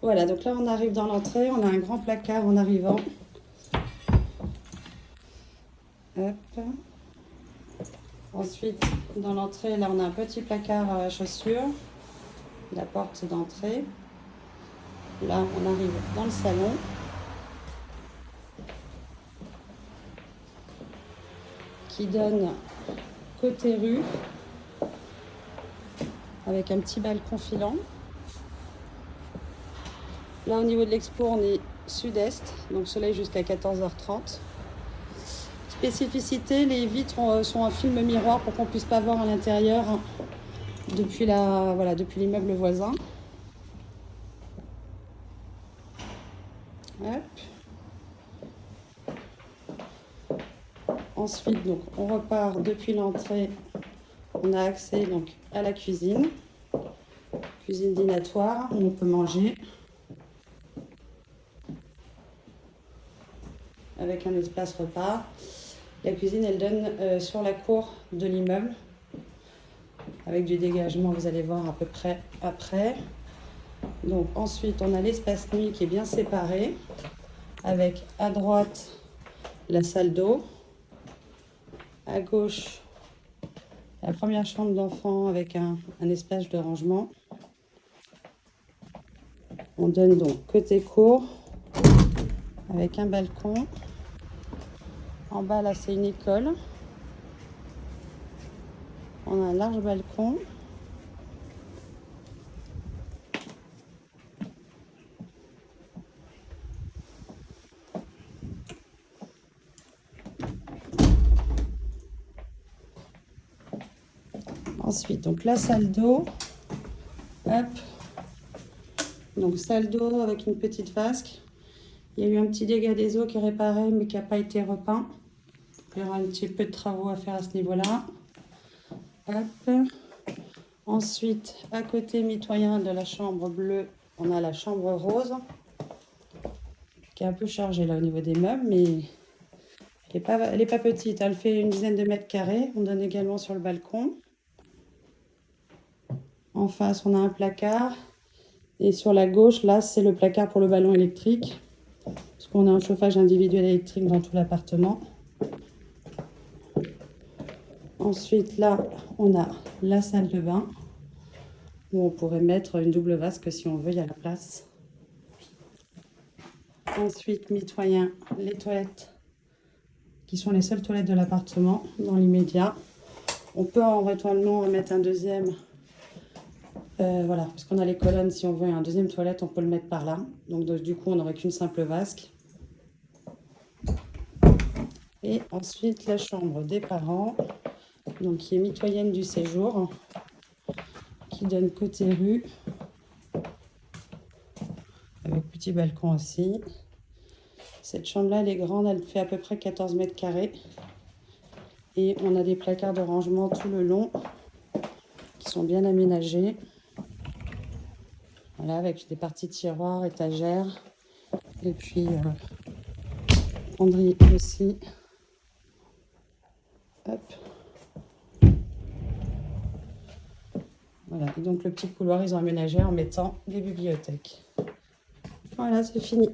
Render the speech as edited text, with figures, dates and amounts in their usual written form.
Voilà, donc là on arrive dans l'entrée, on a un grand placard en arrivant. Hop. Ensuite, dans l'entrée, là on a un petit placard à chaussures, la porte d'entrée. Là on arrive dans le salon. Qui donne côté rue, avec un petit balcon filant. Là au niveau de l'expo on est sud-est, donc soleil jusqu'à 14h30. Spécificité, les vitres sont en film miroir pour qu'on ne puisse pas voir à l'intérieur depuis l'immeuble voisin. Hop. Ensuite, donc, on repart depuis l'entrée. On a accès donc, à la cuisine. Cuisine dînatoire, où on peut manger. Avec un espace repas. La cuisine, elle donne sur la cour de l'immeuble. Avec du dégagement, vous allez voir à peu près après. Donc ensuite, on a l'espace nuit qui est bien séparé. Avec à droite, la salle d'eau. À gauche, la première chambre d'enfant avec un espace de rangement. On donne donc côté cour avec un balcon. En bas, là, c'est une école. On a un large balcon. Ensuite, donc la salle d'eau. Hop. Donc salle d'eau avec une petite vasque. Il y a eu un petit dégât des eaux qui est réparé mais qui n'a pas été repeint. Il y aura un petit peu de travaux à faire à ce niveau-là. Hop. Ensuite, à côté mitoyen de la chambre bleue, on a la chambre rose qui est un peu chargée là au niveau des meubles, mais elle est pas petite. Elle fait une dizaine de mètres carrés. On donne également sur le balcon. En face, on a un placard. Et sur la gauche, là, c'est le placard pour le ballon électrique. Parce qu'on a un chauffage individuel électrique dans tout l'appartement. Ensuite, là, on a la salle de bain. Où on pourrait mettre une double vasque si on veut, il y a la place. Ensuite, mitoyen, les toilettes, qui sont les seules toilettes de l'appartement dans l'immédiat. On peut éventuellement en mettre un deuxième. Voilà, parce qu'on a les colonnes, si on veut un deuxième toilette, on peut le mettre par là. Donc du coup, on n'aurait qu'une simple vasque. Et ensuite, la chambre des parents, donc qui est mitoyenne du séjour, qui donne côté rue, avec petit balcon aussi. Cette chambre-là, elle est grande, elle fait à peu près 14 mètres carrés. Et on a des placards de rangement tout le long, qui sont bien aménagés. Voilà, avec des parties tiroirs, étagères, et puis fonderie aussi. Hop. Voilà, et donc le petit couloir, ils ont aménagé en mettant des bibliothèques. Voilà, c'est fini.